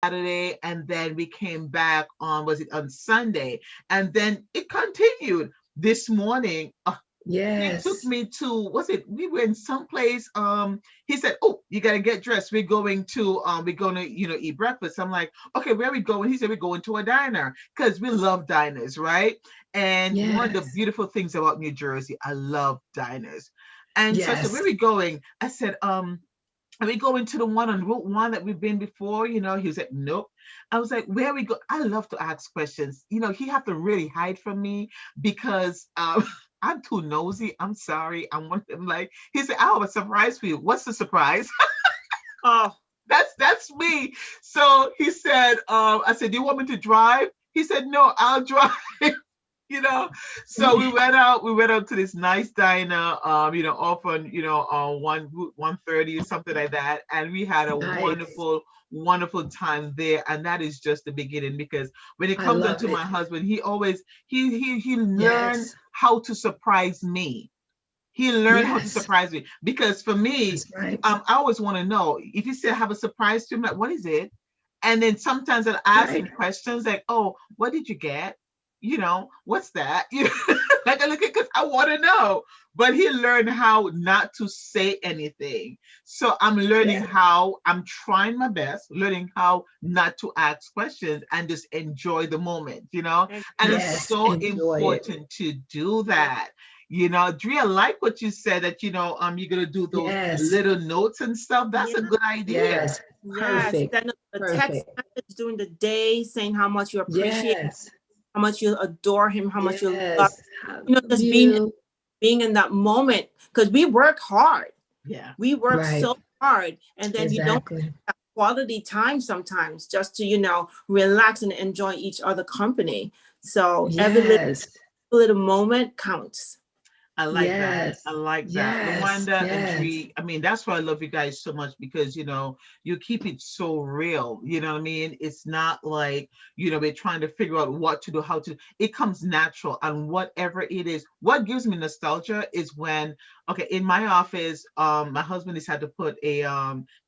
Saturday, and then we came back on, was it on Sunday? And then it continued this morning. He took Yes. me to, was it, we were in someplace, he said, oh, you gotta get dressed, we're going to, eat breakfast. I'm like, okay, where are we going? He said, we're going to a diner, because we love diners, right? And one of the Yes. beautiful things about New Jersey, I love diners. And so I said, where are Yes. we going? I said, are we going to the one on Route 1 that we've been before? He was like, nope. I was like, where we go? I love to ask questions. He have to really hide from me because I'm too nosy. I'm sorry. I'm one of them. Like, he said, I have a surprise for you. What's the surprise? Oh, That's me. So he said, I said, do you want me to drive? He said, no, I'll drive. you know so we went out to this nice diner, off on, on 130 or something like that, and we had a Nice. wonderful time there. And that is just the beginning, because when it I comes love onto my it. husband, he always he learned Yes. how to surprise me. He learned how to Yes. surprise me, because for me, That's right. I always want to know if he said have a surprise to him, like, what is it? And then sometimes I'll ask Right. him questions like, oh, what did you get? What's that? Like, I look at, because I want to know. But he learned how not to say anything. So Yeah. I'm trying my best, learning how not to ask questions and just enjoy the moment. And it's exactly. Yes. so Enjoy it. important to do Yeah. that. Drea, like what you said, that you're gonna do those Yes. little notes and stuff. That's a Yeah. good idea. Yes. Yes. Perfect. Send a text Perfect. message during the day saying how much you appreciate, Yes. how much you adore him, how much you love, Yes. I love just being you. being in that moment. Because we work hard. Yeah. We work Right. so hard. And then you don't Exactly. have quality time sometimes just to, relax and enjoy each other company. So every Yes. little moment counts. I like that. I Yes. like that. Yes. Luanda and Yes. Tree. I mean, that's why I love you guys so much, because, you keep it so real. You know what I mean? It's not like, we're trying to figure out what to do, how to. It comes natural. And whatever it is, what gives me nostalgia is when, okay, in my office, my husband has had to put a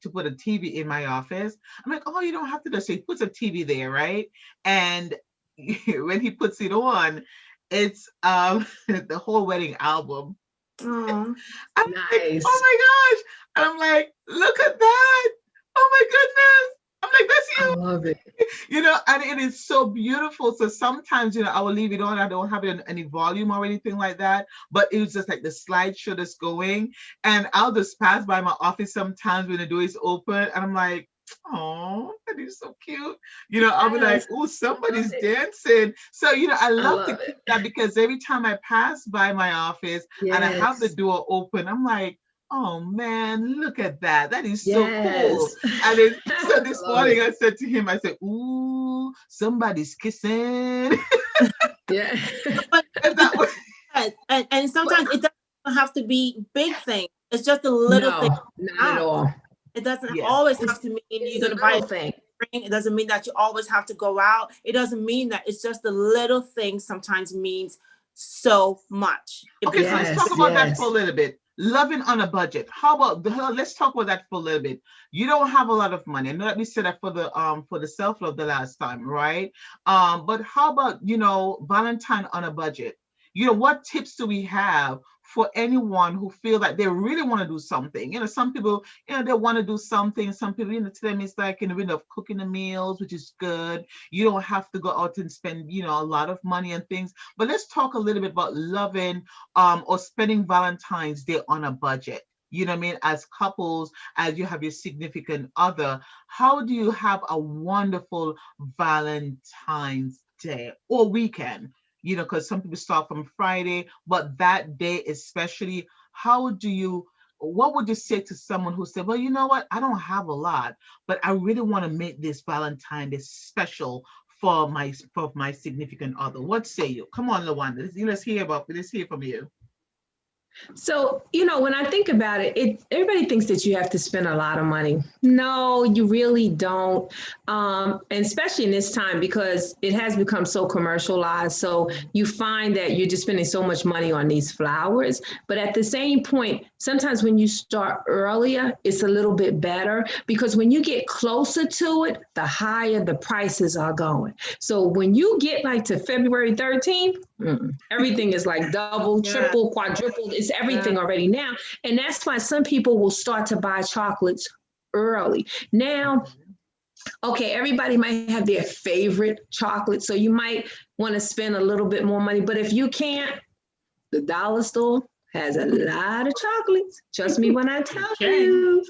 TV in my office. I'm like, oh, you don't have to do. So he puts a TV there, right? And when he puts it on, it's the whole wedding album. Oh, I'm like, oh Nice. my gosh. And I'm like, look at that. Oh my goodness. I'm like, that's I you. love it. And it is so beautiful. So sometimes, I will leave it on. I don't have it in any volume or anything like that. But it was just like the slideshow that's going. And I'll just pass by my office sometimes when the door is open. And I'm like, oh, that is so cute. I'll be like, Yes. oh, I love somebody's it. dancing. So, I I love to love keep it. that, because every time I pass by my office and I have the Yes. door open, I'm like, oh man, look at that. That is so cool. Yes. And then, so I this love morning it. I said to him, I said, ooh, somebody's kissing. Yeah. but And that was, yes, and But sometimes it doesn't have to be big things. It's just a little thing. no, not at Out. all. It doesn't yeah. always have It's to mean you're it's gonna the buy little a thing. ring. It doesn't mean that you always have to go out. It doesn't mean that. It's just the little thing sometimes means so much. It Okay, so let's becomes talk Yes, about that for a yes. little bit. Loving on a budget. How about let's talk about that for a little bit. You don't have a lot of money. I know that we said that for the self-love the last time, right? But how about, Valentine on a budget? What tips do we have for anyone who feel like they really want to do something? Some people, they want to do something. Some people, to them it's like in the window of cooking the meals, which is good. You don't have to go out and spend, a lot of money and things. But let's talk a little bit about loving or spending Valentine's Day on a budget. You know what I mean? As couples, as you have your significant other, how do you have a wonderful Valentine's Day or weekend? Because some people start from Friday, but that day especially, what would you say to someone who said, well, you know what? I don't have a lot, but I really want to make this Valentine Day special for my significant other. What say you? Come on, Lawanda. Let's hear from you. So, when I think about it, everybody thinks that you have to spend a lot of money. No, you really don't. And especially in this time because it has become so commercialized. So you find that you're just spending so much money on these flowers. But at the same point, sometimes when you start earlier, it's a little bit better because when you get closer to it, the higher the prices are going. So when you get like to February 13th, everything is like double, Yeah. triple, quadrupled. It's everything already now. And that's why some people will start to buy chocolates early. Now, okay, everybody might have their favorite chocolate. So you might want to spend a little bit more money. But if you can't, the dollar store has a lot of chocolates. Trust me when I tell you.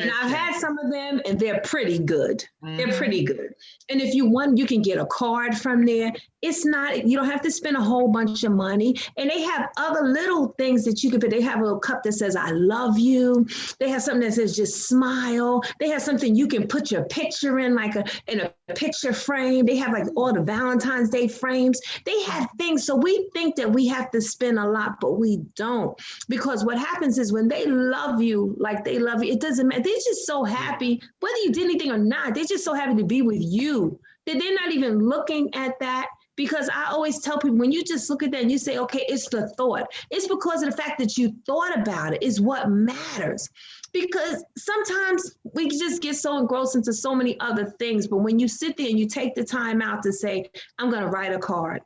And I've had some of them and they're pretty good. They're pretty good. And if you want, you can get a card from there. It's not, you don't have to spend a whole bunch of money. And they have other little things that you could put. They have a cup that says, I love you. They have something that says, just smile. They have something you can put your picture in, like in a picture frame. They have like all the Valentine's Day frames. They have things. So we think that we have to spend a lot, but we don't. Because what happens is when they love you, like they love you, it doesn't matter. They're just so happy, whether you did anything or not, they're just so happy to be with you that they're not even looking at that. Because I always tell people, when you just look at that and you say, okay, it's the thought. It's because of the fact that you thought about it is what matters. Because sometimes we just get so engrossed into so many other things. But when you sit there and you take the time out to say, I'm going to write a card.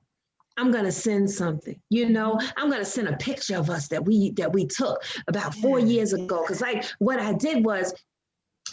I'm going to send something, I'm going to send a picture of us that we took about 4 years ago. Because like what I did was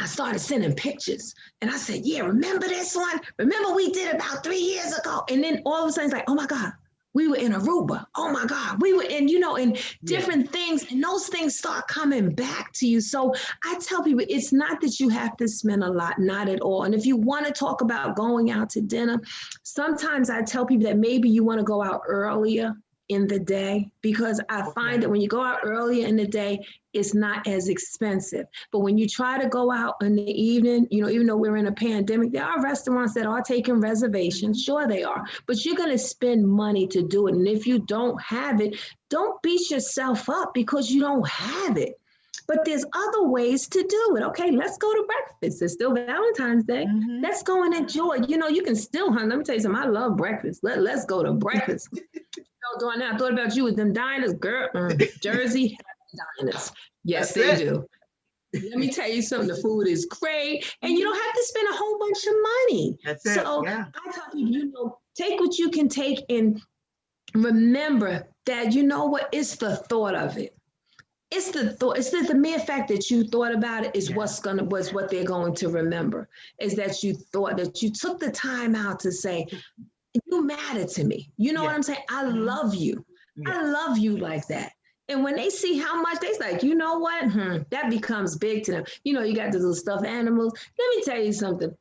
I started sending pictures and I said, yeah, remember this one? Remember we did about 3 years ago. And then all of a sudden it's like, oh my God, we were in Aruba. Oh my God, we were in, in different things. And those things start coming back to you. So I tell people, it's not that you have to spend a lot, not at all. And if you want to talk about going out to dinner, sometimes I tell people that maybe you want to go out earlier in the day, because I find that when you go out earlier in the day, it's not as expensive. But when you try to go out in the evening, even though we're in a pandemic, there are restaurants that are taking reservations. Sure they are, but you're going to spend money to do it. And if you don't have it, don't beat yourself up because you don't have it. But there's other ways to do it. Okay, let's go to breakfast. It's still Valentine's Day. Let's go and enjoy. You can still, honey, let me tell you something. I love breakfast. Let's go to breakfast. Dornelle, I thought about you with them diners, girl. Jersey diners. Yes, they do. Let me tell you something. The food is great, and you don't have to spend a whole bunch of money. I tell people, take what you can take, and remember that it's the thought of it. It's the thought. It's the mere fact that you thought about it is what they're going to remember. Is that you thought, that you took the time out to say, you matter to me. You know what I'm saying? I love you. I love you like that. And when they see how much, they're like, you know what? That becomes big to them. You got the little stuffed animals. Let me tell you something.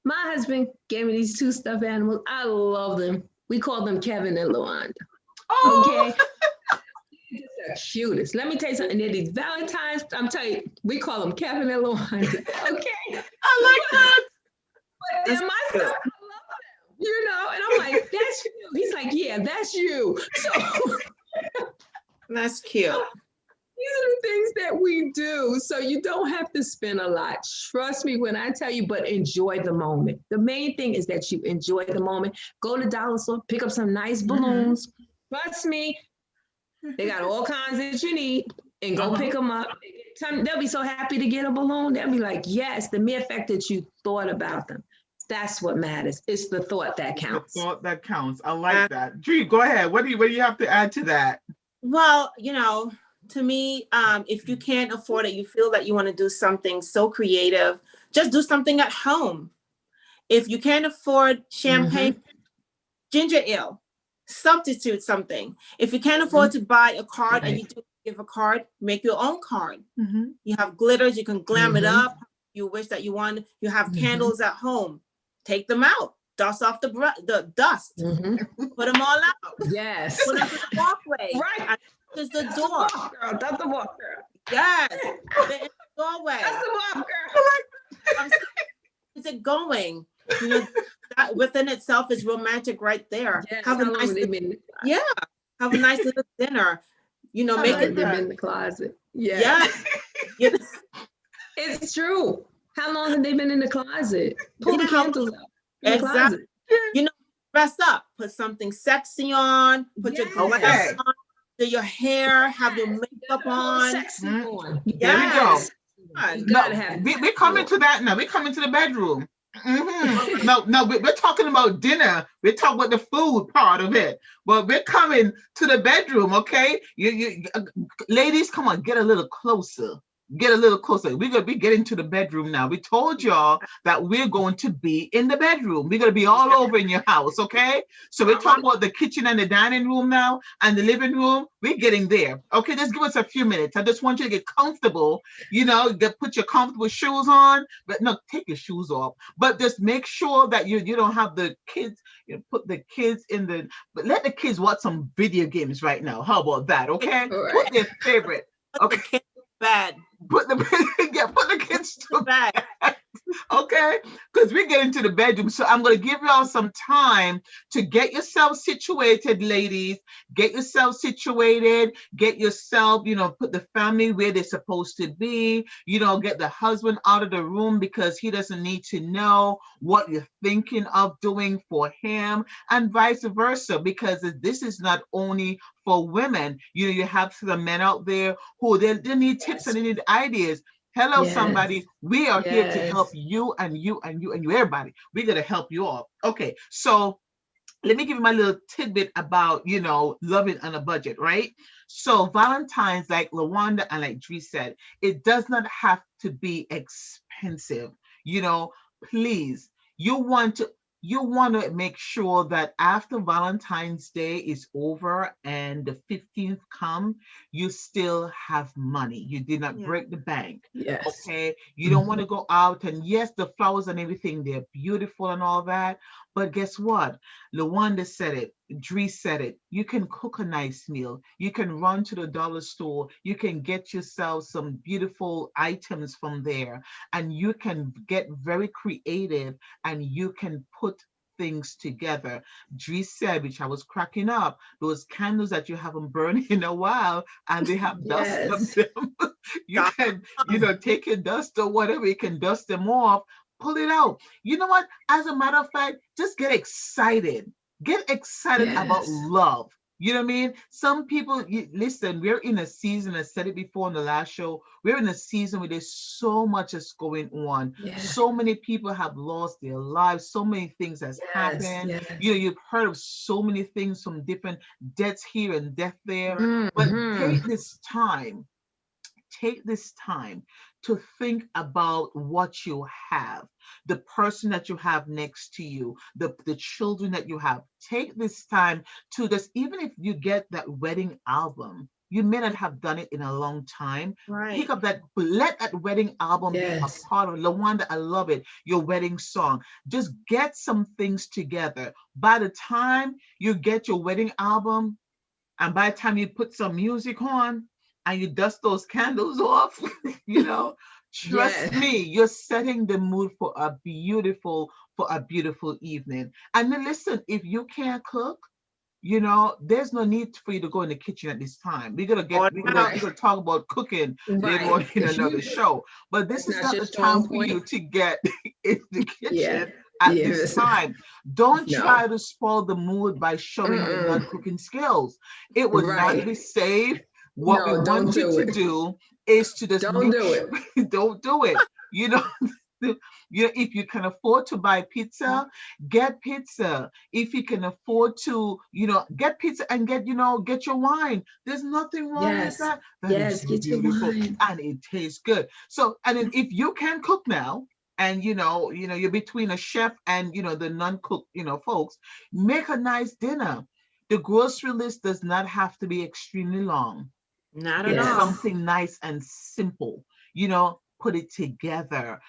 My husband gave me these 2 stuffed animals. I love them. We call them Kevin and Liwanda. Okay? They're the cutest. Let me tell you something. They're these Valentines. I'm telling you, we call them Kevin and Liwanda. Okay? I like that. But they're my stuff. And I'm like, that's you. He's like, yeah, that's you. So that's cute. These are the things that we do. So you don't have to spend a lot. Trust me when I tell you, but enjoy the moment. The main thing is that you enjoy the moment. Go to dollar store, pick up some nice balloons. Trust me, they got all kinds that you need, and go pick them up. They'll be so happy to get a balloon. They'll be like, yes, the mere fact that you thought about them. That's what matters. It's the thought that counts. The thought that counts. I like that. Drea, go ahead. What do you have to add to that? Well, to me, if you can't afford it, you feel that you want to do something so creative, just do something at home. If you can't afford champagne, ginger ale, substitute something. If you can't afford to buy a card and you do give a card, make your own card. You have glitters, you can glam it up. You wish that you have candles at home. Take them out, dust off the dust, put them all out. Yes. Put them in the walkway. Right. That's the door. That's the walk, girl. Yes. Put it in the doorway. That's the walk, girl. Is it going? That within itself is romantic right there. Yes, Have a nice have a nice little dinner. You know, How make long have it. they been in the closet? Yeah. Yeah. You know, It's true. How long have they been in the closet? Pull the yeah, how candles out in the exactly. closet. You know, dress up, put something sexy on, put your glasses Okay. on, do your hair, have your You makeup gotta have a on. sexy on. You There we gotta have a go. Yes. sexy on. You gotta No, have a we sexy coming on. to that now. We coming to the bedroom. Okay. No, we're talking about dinner. We're talking about the food part of it. But we're coming to the bedroom, okay? Ladies, come on, get a little closer. Get a little closer. We're gonna be getting to the bedroom now. We told y'all that we're going to be in the bedroom. We're gonna be all over in your house, okay? So we're All right. talking about the kitchen and the dining room now and the living room. We're getting there. Okay, just give us a few minutes. I just want you to get comfortable, put your comfortable shoes on, but no, take your shoes off. But just make sure that you don't have the kids, put the kids in the, but let the kids watch some video games right now. How about that? Okay, All put right. their favorite. Put the Okay, kid to bed. put the put the kids to Bed. bed. Okay, because we get into the bedroom. So I'm going to give y'all some time to get yourself situated, ladies. Get yourself situated. Get yourself, put the family where they're supposed to be. Get the husband out of the room because he doesn't need to know what you're thinking of doing for him, and vice versa. Because this is not only for women. You have some men out there who they need tips and they need ideas. Hello, Yes. somebody. We are here to help Yes. you and you and you and you, everybody. We're going to help you all. Okay, so let me give you my little tidbit about, loving on a budget, right? So Valentine's, like Liwanda and like Drea said, it does not have to be expensive. Please, you want to make sure that after Valentine's Day is over and the 15th come, you still have money. You did not Yeah. break the bank. Yes. Okay. You don't want to go out, and yes, the flowers and everything, they're beautiful and all that. But guess what? Lawanda said it. Dree said it. You can cook a nice meal. You can run to the dollar store. You can get yourself some beautiful items from there, and you can get very creative, and you can put things together. Dree said, which I was cracking up, those candles that you haven't burned in a while and they have dust on Yes. them. You can, take your dust or whatever, you can dust them off, pull it out. You know what? As a matter of fact, just get excited. Get excited about Yes. love. You know what I mean? Some people, listen, we're in a season, I said it before in the last show, we're in a season where there's so much that's going on. Yes. So many people have lost their lives. So many things has Yes. happened. Yes. You've heard of so many things from different deaths here and death there. But Mhm. take this time to think about what you have, the person that you have next to you, the children that you have. Take this time to just, even if you get that wedding album, you may not have done it in a long time. Right. Pick up that, let that wedding album be a Yes. part of Lawanda. I love it. Your wedding song. Just get some things together. By the time you get your wedding album, and by the time you put some music on and you dust those candles off, trust Yes. me, you're setting the mood for a beautiful evening. And then listen, if you can't cook, there's no need for you to go in the kitchen at this time. We're gonna Order out. talk about cooking later on Right. in If another you show. But this that's is not not your the strong time for you point. to get in the Yeah. kitchen at Yeah. this time. Don't No. try to spoil the mood by showing your Mm-mm. non-cooking skills. It would not be Right. safe. What we No, don't want you do to it. do is to just Don't make do it. sure don't do it. You know, if you can afford to buy pizza, get pizza. If you can afford to, get pizza and get your wine. There's nothing wrong with Yes. that. That is Yes. so Get your beautiful wine. and it tastes good. So, and then if you can cook now, and you're between a chef and the non-cook folks, make a nice dinner. The grocery list does not have to be extremely long. Not at Get all. Yes. something nice and simple, put it together,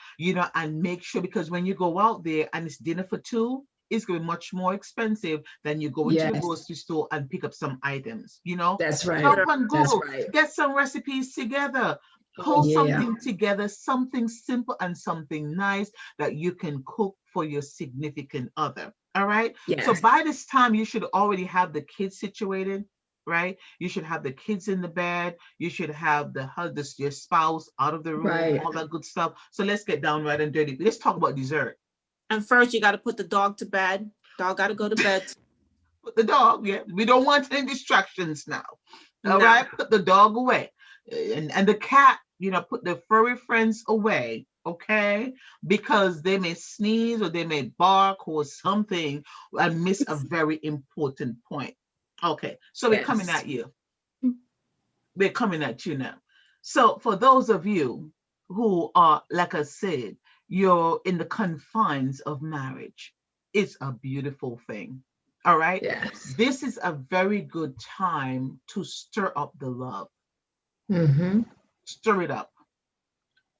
and make sure, because when you go out there and it's dinner for two, it's going to be much more expensive than you go into the Yes. grocery store and pick up some items, That's right. jump on That's Google, right. get some recipes together, Oh pull yeah. something together, something simple and something nice that you can cook for your significant other. All right. So Yes. by this time, you should already have the kids situated. right? You should have the kids in the bed. You should have the husband, your spouse out of the room, Right. all that good stuff. So let's get down right and dirty. Let's talk about dessert. And first, you got to put the dog to bed. Dog got to go to bed. Put the dog, yeah. We don't want any distractions now. All No. right, put the dog away. And the cat, put the furry friends away, okay? Because they may sneeze or they may bark or something and miss a very important point. Okay, so we're coming Yes. at you. We're coming at you now. So for those of you who are, like I said, you're in the confines of marriage, it's a beautiful thing. All right. Yes. This is a very good time to stir up the love. Mm-hmm. Stir it up.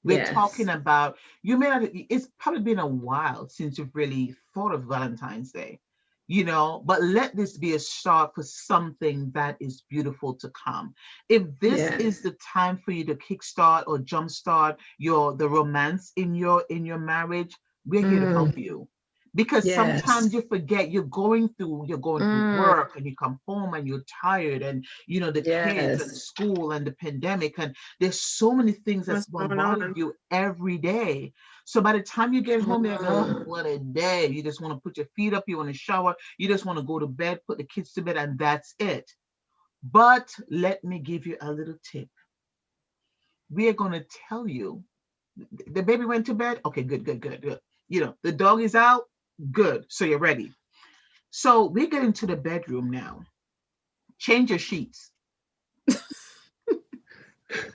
We're Yes. talking about, it's probably been a while since you've really thought of Valentine's Day, but let this be a start for something that is beautiful to come. If this Yes. is the time for you to kickstart or jumpstart the romance in your marriage, we're here to help you. Because Yes. sometimes you forget you're going through work and you come home and you're tired and the kids and Yes. school and the pandemic and there's so many things that's What's going bombarding on? you every day. So by the time you get home, you're like, oh, what a day. You just want to put your feet up, you want to shower, you just want to go to bed, put the kids to bed, and that's it. But let me give you a little tip. We are going to tell you, the baby went to bed. Okay, good. The dog is out. Good. So you're ready. So we get into the bedroom now. Change your sheets.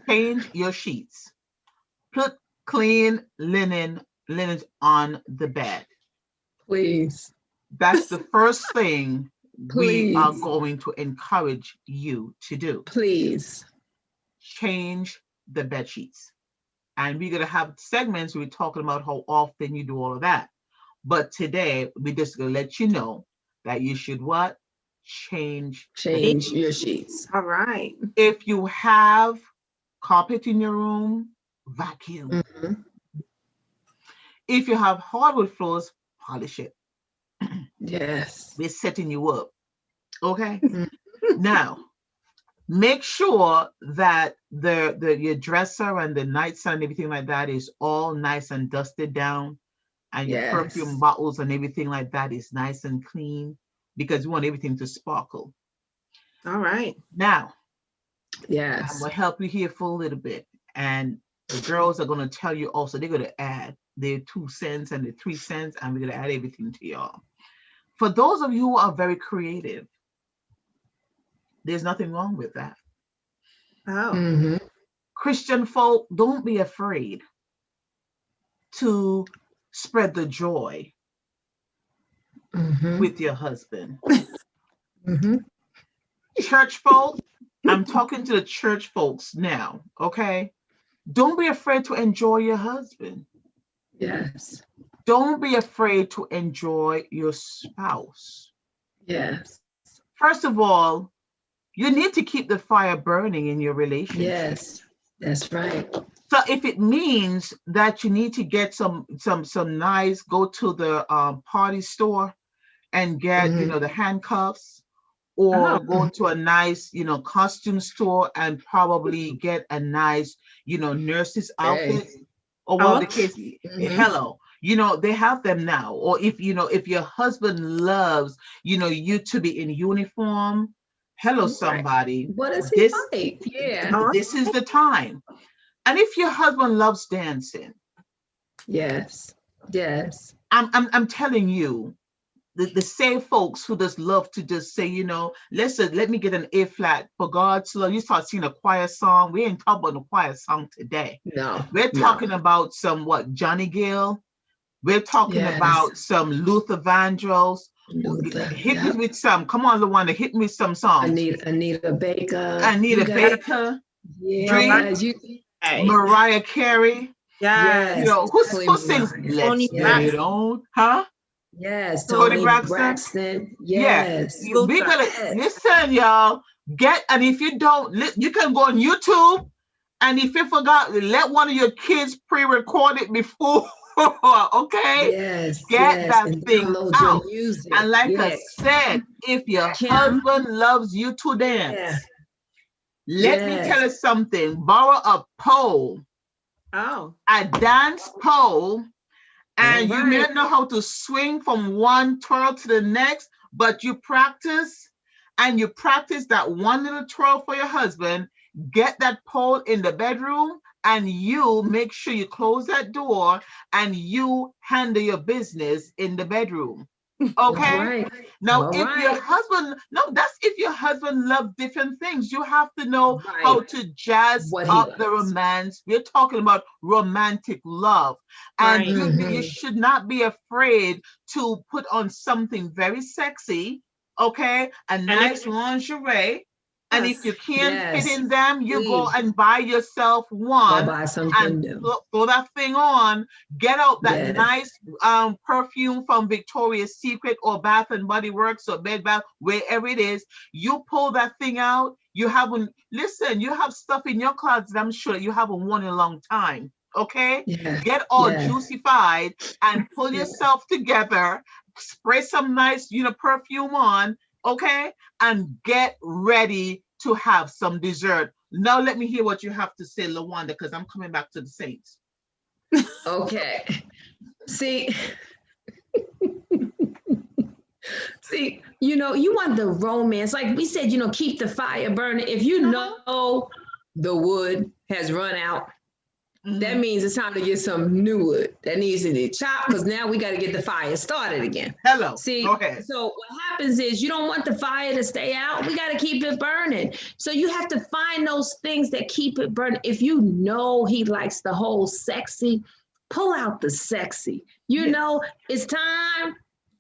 Change your sheets. Put clean linens on the bed. Please. That's the first thing we are Please. going to encourage you to do. Please. Change the bed sheets. And we're going to have segments where we're talking about how often you do all of that. But today, we're just going to let you know that you should what? Change your sheets. All right. If you have carpet in your room, vacuum. Mm-hmm. If you have hardwood floors, polish it. Yes. We're setting you up. Okay? Mm-hmm. Now, make sure that your dresser and the nightstand and everything like that is all nice and dusted down. And your Yes. perfume bottles and everything like that is nice and clean because we want everything to sparkle. All right. Now, Yes. I'm going to help you here for a little bit. And the girls are going to tell you also, they're going to add their 2 cents and their 3 cents, and we're going to add everything to y'all. For those of you who are very creative, there's nothing wrong with that. Oh. Mm-hmm. Christian folk, don't be afraid to spread the joy Mm-hmm. with your husband. Mm-hmm. Church folk, I'm talking to the church folks now, okay? Don't be afraid to enjoy your husband. Yes. Don't be afraid to enjoy your spouse. Yes. First of all, you need to keep the fire burning in your relationship. Yes. That's right. So if it means that you need to get some nice, go to the party store and get, Mm-hmm. the handcuffs, or go to a nice, costume store and probably get a nice, nurse's outfit, or what the case. Mm-hmm. Hello, they have them now. Or if your husband loves, you to be in uniform. Hello, somebody. What is he like? Yeah. This is the time. And if your husband loves dancing, yes, yes, I'm telling you, the same folks who just love to just say, let me get an A flat for God's love. You start singing a choir song. We ain't talking about a choir song today. No, we're talking about some Johnny Gill. We're talking about some Luther Vandross. Hit me with some. Come on, Liwanda, hit me with some songs. Anita Baker. Anita Baker. Yeah. Mariah Carey. Yes. Who sings Let's Get It On? Huh? Yes. Toni Braxton. Yes. Yeah. We gotta listen, y'all. And if you don't, you can go on YouTube. And if you forgot, let one of your kids pre-record it before Okay? Yes, Get yes. that And thing download out. your music. And like I Yeah. said, if your Kim. husband loves you to Yeah. dance, let me tell Yes. you something. Borrow a pole, Oh, a dance pole, All and you may right. not know how to swing from one twirl to the next, but you practice and you practice that one little twirl for your husband. Get that pole in the bedroom and you make sure you close that door and you handle your business in the bedroom. All Okay? right. Now, All if your right. husband, no, that's if your husband loves different things. You have to know Right. how to jazz What he up the likes. romance. We're talking about romantic love. And right. you Mm-hmm. should not be afraid to put on something very sexy, okay? A And nice lingerie. And if yes, you can't fit Yes. in them, you go Please and buy yourself go one buy and something new. throw that thing on. Get out that Yes. nice perfume from Victoria's Secret or Bath and Body Works or Bed Bath, wherever it is. You pull that thing out. You haven't, listen, you have stuff in your closet I'm sure you haven't worn in a long time. Okay? Yes. Get all Yes. juicified and pull Yes. yourself together. Spray some nice, perfume on. Okay? And get ready to have some dessert. Now let me hear what you have to say, Lawanda, because I'm coming back to the Saints. Okay. See, you want the romance. Like we said, keep the fire burning. If you Uh-huh. know the wood has run out, that Mhm. means it's time to get some new wood that needs to be chopped because now we got to get the fire started again. Hello. See, Go ahead. so what happens is you don't want the fire to stay out. We got to keep it burning. So you have to find those things that keep it burning. If you know he likes the whole sexy, pull out the sexy. Yes. It's time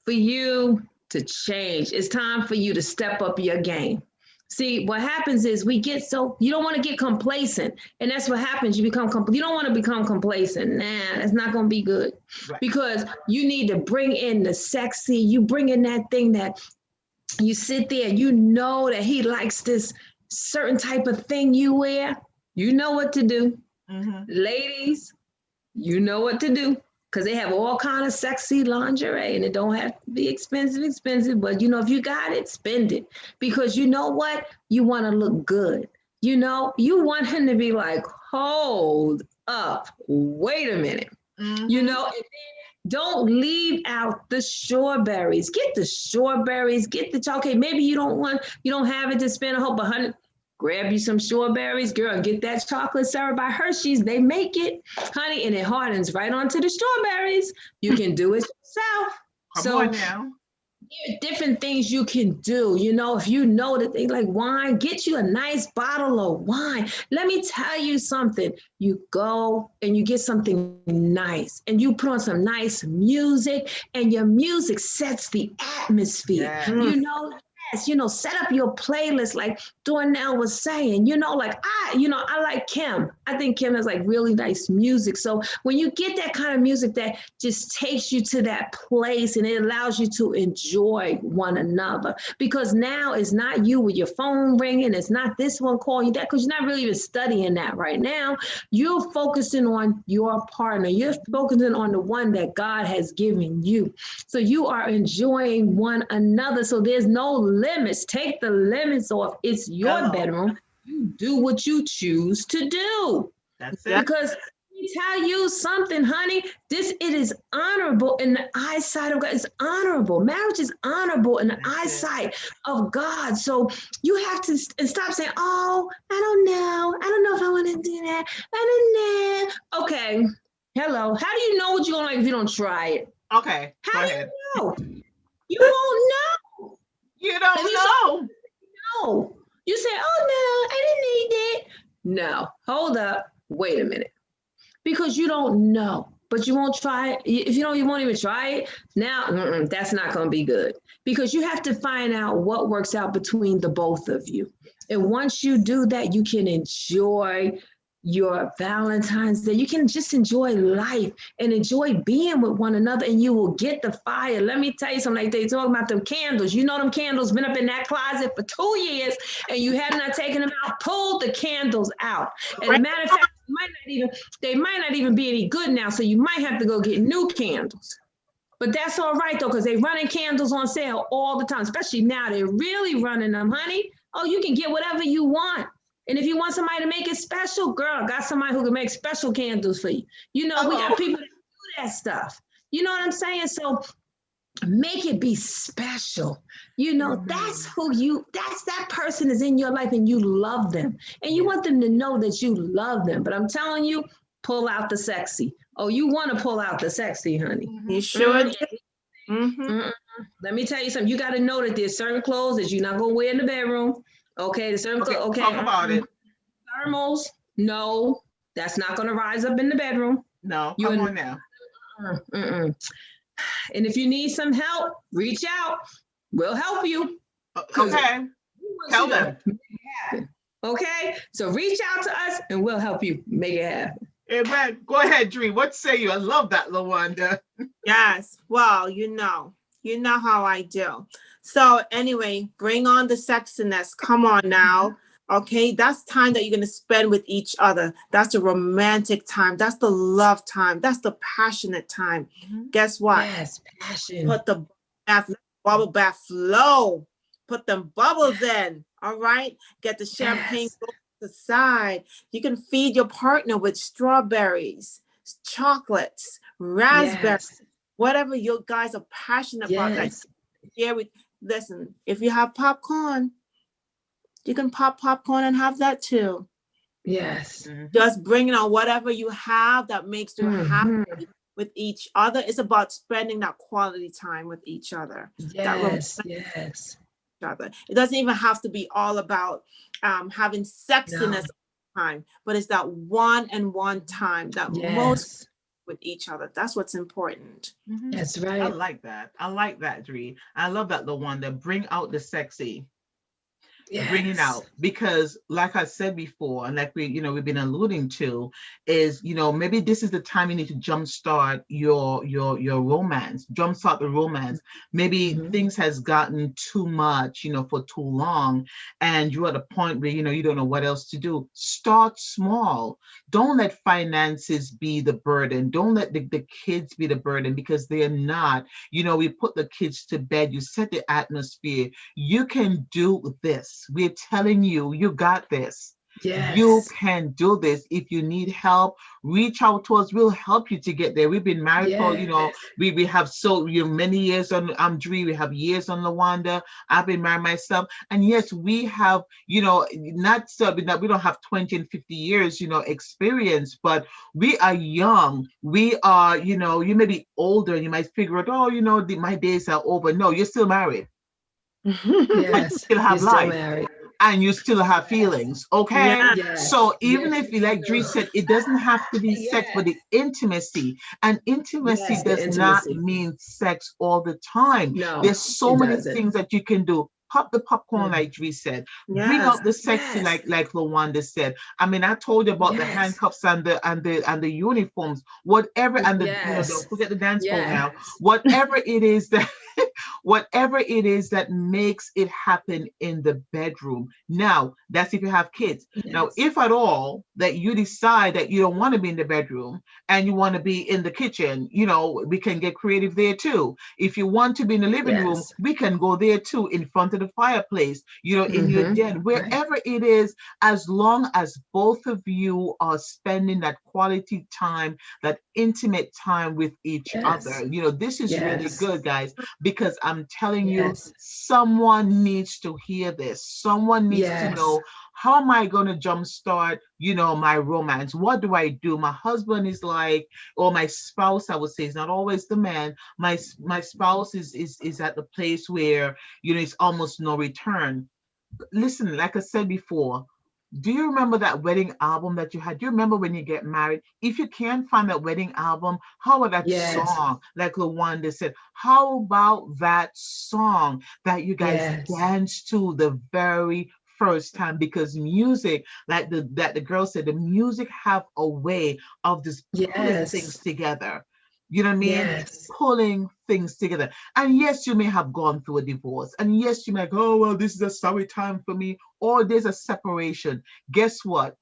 for you to change. It's time for you to step up your game. See, what happens is you don't want to get complacent. And that's what happens. You don't want to become complacent. Nah, that's not going to be good Right. because you need to bring in the sexy. You bring in that thing that you sit there, you know that he likes this certain type of thing you wear. You know what to do. Mhm. Ladies, you know what to do because they have all kind of sexy lingerie and it don't have to be expensive, but if you got it, spend it because you know what? You want to look good. You want him to be like, hold up, wait a minute. Mhm. And then don't leave out the strawberries. Get the strawberries, get the chocolate. Maybe you don't have it to spend a whole $100. Grab you some strawberries, girl, get that chocolate syrup by Hershey's. They make it, honey, and it hardens right onto the strawberries. You can do it yourself. Come So on now. there are different things you can do. If you know that they like wine, get you a nice bottle of wine. Let me tell you something. You go and you get something nice and you put on some nice music and your music sets the atmosphere. Yes. Yes, set up your playlist like Dornelle was saying, I like Kim. I think Kim has like really nice music. So when you get that kind of music that just takes you to that place and it allows you to enjoy one another because now it's not you with your phone ringing. It's not this one calling you that because you're not really even studying that right now. You're focusing on your partner. You're focusing on the one that God has given you. So you are enjoying one another. So there's no limits. Take the limits off. It's your Hello. bedroom. You do what you choose to do. That's yeah, it. Because let me tell you something, honey. It is honorable in the eyesight of God. It's honorable. Marriage is honorable in the That's it. eyesight of God. So you have to stop saying, "Oh, I don't know. I don't know if I want to do that. I don't know." Okay. Hello. How do you know what you're gonna like if you don't try it? Okay. Go How do ahead. you know? You won't know. You If don't you saw know. no, you say, "Oh no, I didn't need that." No, hold up, wait a minute, because you don't know, but you won't try it. If you don't, you won't even try it. Now, that's not going to be good because you have to find out what works out between the both of you. And once you do that, you can enjoy your Valentine's Day. You can just enjoy life and enjoy being with one another, and you will get the fire. Let me tell you something. Like they talk about them candles. Them candles been up in that closet for 2 years, and you have not taken them out. Pull the candles out. As a matter of fact, They might not even be any good now, so you might have to go get new candles. But that's all right though, because they're running candles on sale all the time, especially now. They're really running them, honey. Oh, you can get whatever you want. And if you want somebody to make it special, girl, got somebody who can make special candles for you. You know, we got people that do that stuff. You know what I'm saying? So make it be special. You know, that's that person is in your life and you love them. And you want them to know that you love them. But I'm telling you, pull out the sexy. Oh, you want to pull out the sexy, honey. You sure do. Let me tell you something. You got to know that there's certain clothes that you're not going to wear in the bedroom. Okay, there's certain clothes. Okay, talk about it. Thermals, no, that's not going to rise up in the bedroom. No, come on now. And if you need some help, reach out. We'll help you. Okay. Tell them. Make it happen. Okay, so reach out to us and we'll help you make it happen. Amen. Go ahead, Drea. What say you? I love that, Liwanda. Yes. Well, you know how I do. So anyway, bring on the sexiness. Come on now. Okay, that's time that you're going to spend with each other. That's the romantic time. That's the love time. That's the passionate time. Guess what? Yes, passion. Put the bubble bath flow. Put them bubbles in. All right. Get the champagne to the side. You can feed your partner with strawberries, chocolates, raspberries, whatever you guys are passionate about. That share with. Listen, if you have popcorn, you can pop popcorn and have that too. Yes. Just bring on whatever you have that makes you happy with each other. It's about spending that quality time with each other. Yes. Other. It doesn't even have to be all about having sexiness time, but it's that one-on-one time that most with each other. That's what's important. That's right. I like that, Drea. I love that, Liwanda. Bring out the sexy. Bring it out, because like I said before, and like we've been alluding to, is maybe this is the time you need to jumpstart your romance, jumpstart the romance. Maybe things has gotten too much, for too long, and you're at a point where you don't know what else to do. Start small. Don't let finances be the burden. Don't let the kids be the burden, because they're not. We put the kids to bed. You set the atmosphere. You can do this. We're telling you, you got this. Yes. You can do this. If you need help, reach out to us. We'll help you to get there. We've been married for, we have so many years on Drea. We have years on Liwanda. I've been married myself. And yes, we have, not so we don't have 20 and 50 years, experience, but we are young. We are, you may be older and you might figure out, my days are over. No, you're still married. Yes, you still have life and you still have feelings, okay? So even if, like Drea said, it doesn't have to be sex, but the intimacy, and intimacy does not mean sex all the time. There's so many things that you can do. Pop the popcorn, like Drea said. Bring out the sexy, like Liwanda said. I mean, I told you about the handcuffs and the uniforms, whatever, and don't forget the dance floor now. Whatever it is that makes it happen in the bedroom. Now, that's if you have kids. Now, if at all that you decide that you don't want to be in the bedroom and you want to be in the kitchen, we can get creative there too. If you want to be in the living room, we can go there too, in front of the fireplace, in your den, wherever it is, as long as both of you are spending that quality time, that intimate time with each other. This is really good, guys, because I'm telling you, someone needs to hear this. Someone needs to know, how am I going to jumpstart, my romance? What do I do? My husband is like, or my spouse, I would say, is not always the man. My spouse is at the place where, it's almost no return. Listen, like I said before, do you remember that wedding album that you had? Do you remember when you get married? If you can't find that wedding album, how about that song? Like Liwanda said, how about that song that you guys danced to the very first time? Because music, like the girl said, the music have a way of just pulling things together. You know what I mean? Pulling things together. And yes, you may have gone through a divorce. And yes, you might go, oh, well, this is a sorry time for me. Or there's a separation. Guess what?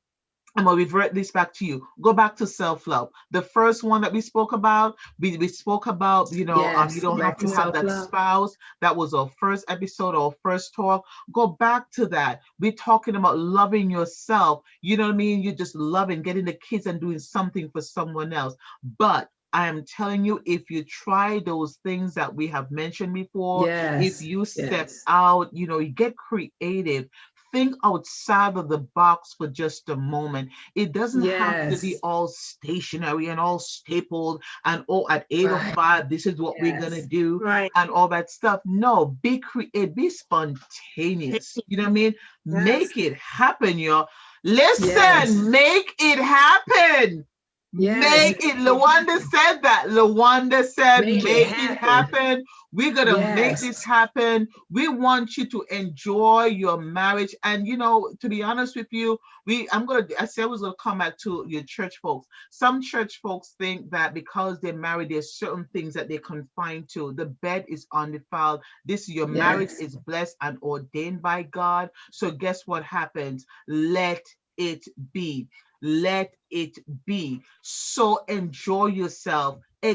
I'm gonna revert this back to you. Go back to self-love. The first one that we spoke about, we spoke about, you know, you Yes, don't have back to to have that self-love. spouse. That was our first episode, our first talk. Go back to that. We're talking about loving yourself. You know what I mean? You're just loving, getting the kids and doing something for someone else. But I am telling you, if you try those things that we have mentioned before, if Yes, you step yes, out, you know, you get creative, think outside of the box for just a moment. It doesn't have to be yes, all stationary and all stapled and oh, at 8 or 5, right, this is what we're gonna yes, do Right. and all that stuff. No, be creative, be spontaneous. You know what I mean? Yes. Make it happen, y'all. yes, Listen, make it happen. yes, Make it. Lawanda said that. Lawanda said, make it make it happen. happen. We're going to make this Yes, happen. We want you to enjoy your marriage. And, you know, to be honest with you, I said I was going to come back to your church folks. Some church folks think that because they're married, there's certain things that they're confined to. The bed is undefiled. Your marriage yes, is blessed and ordained by God. So guess what happens? Let it be. Let it be. So enjoy yourself. yes.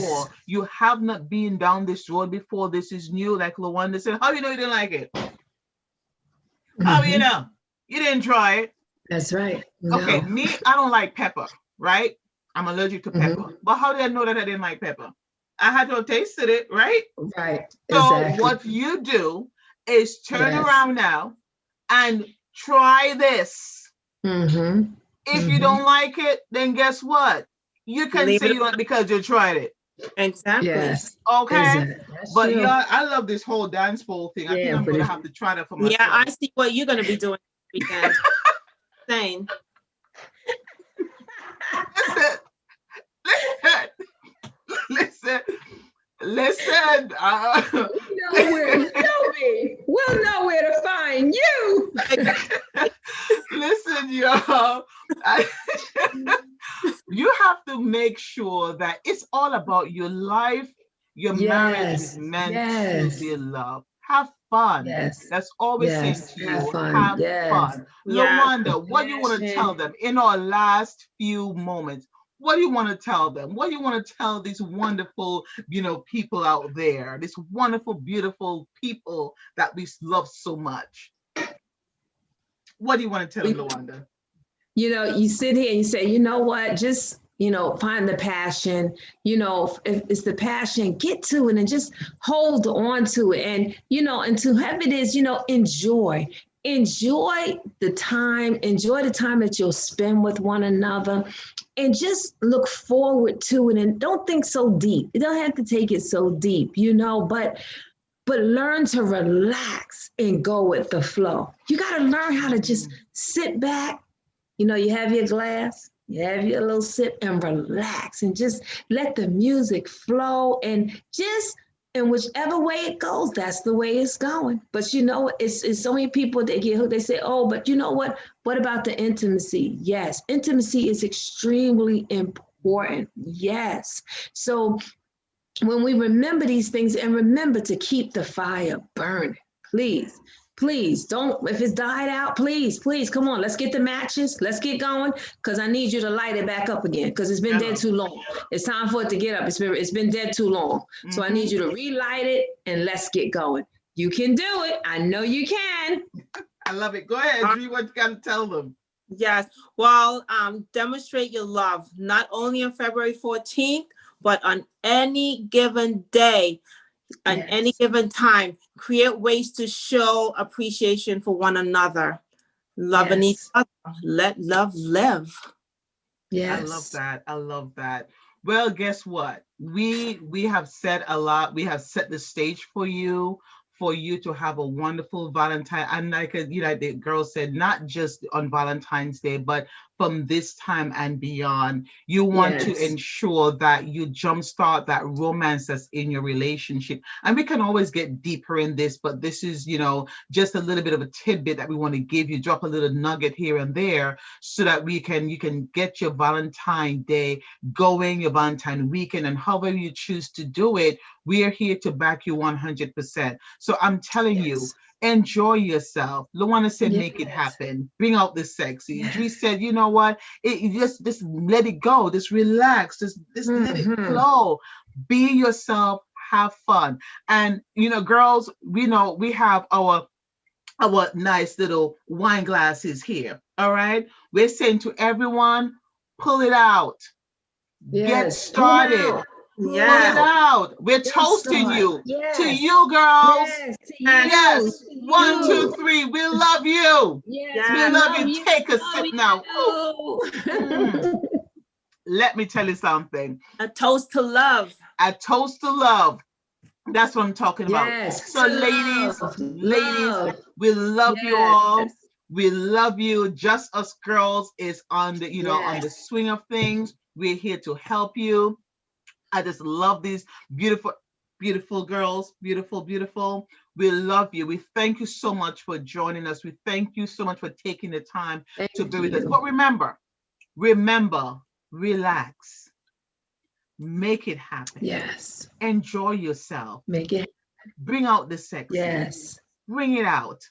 Explore. You have not been down this road before. This is new. Like Lawanda said, how you know you didn't like it? How you Hmm. know? You didn't try it. That's right. Okay, No. me, I don't like pepper, right? I'm allergic to pepper. Hmm. But how did I know that I didn't like pepper? I had to have tasted it, right? Right. So Exactly. what you do is turn Yes. around now and try this. Hmm. If you Hmm. don't like it, then guess what? You can Leave say it you don't alone. because you tried it. Exactly. Yes. Okay? Exactly. That's But true. yeah, I love this whole dance pole thing. I think Yeah, I'm but gonna if have to try that for Yeah, I myself. see what you're going to be doing this weekend. Same. Listen, listen, listen, listen. we know where you know me, we'll know where to find you. listen, y'all. I- you have to make sure that it's all about your life. Your marriage is Yes. meant to Yes. be loved. Have fun. Yes. That's all we're saying Yes. to Have you. fun. Have Yes. fun. Yes. Lawanda, what do you want to tell Passion. them in our last few moments? What do you want to tell them? What do you want to tell these wonderful, people out there? These wonderful, beautiful people that we love so much. What do you want to tell them, We, Lawanda? you sit here and you say, what, just, find the passion, if it's the passion, get to it and just hold on to it. And to have it is, enjoy enjoy the time that you'll spend with one another, and just look forward to it, and don't think so deep. You don't have to take it so deep, but learn to relax and go with the flow. You got to learn how to just sit back. You have your glass, you have your little sip, and relax and just let the music flow, and just in whichever way it goes, that's the way it's going. But it's so many people that get hooked. They say, oh, but you know what? What about the intimacy? Yes, intimacy is extremely important. Yes. So when we remember these things, and remember to keep the fire burning, please don't, if it's died out, please come on, let's get the matches, let's get going, because I need you to light it back up again, because it's been dead Yeah. too long. It's time for it to get up. It's been dead too long. So I need you to relight it, and let's get going. You can do it. I know you can. I love it. Go ahead, Drea. What you got to tell them? Yes. Well, demonstrate your love, not only on February 14th, but on any given day, on any given time. Create ways to show appreciation for one another. Loving each other. Let love live. I love Yes. that. I love that. Well, guess what? We have said a lot. We have set the stage for you to have a wonderful Valentine. And like the girl said, not just on Valentine's Day, but from this time and beyond. You want to ensure that you jumpstart that romance that's in your relationship. And we can always get deeper in this, but this is, just a little bit of a tidbit that we want to give you, drop a little nugget here and there so that you can get your Valentine Day going, your Valentine weekend, and however you choose to do it, we are here to back you 100%. So I'm telling you, enjoy yourself. Luana said, make it happen. Bring out the sexy. Drea said, you know what? Just let it go. Just relax. Just let it flow. Be yourself. Have fun. And, girls, we have our nice little wine glasses here. All right. We're saying to everyone, pull it out. Get started. Pull it out. We're toasting you. To you, girls. Yes. 1, 2, 3. We love you. We love you. Take a sip now. Let me tell you something. A toast to love. A toast to love. That's what I'm talking about. So ladies, we love you all. We love you. Just Us Girls is on the, on the swing of things. We're here to help you. I just love these beautiful, beautiful girls. Beautiful, beautiful. We love you. We thank you so much for joining us. We thank you so much for taking the time to be with us. But remember, relax. Make it happen. Yes. Enjoy yourself. Make it happen. Bring out the sexy. Yes. Bring it out.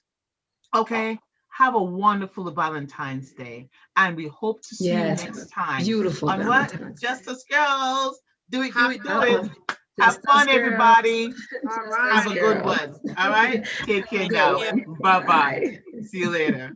Okay. Have a wonderful Valentine's Day. And we hope to see you next time. Beautiful. On what? Just Us Girls. Do it. Have fun, everybody. All right. Have a good one. All right. Take care now. Bye-bye. See you later.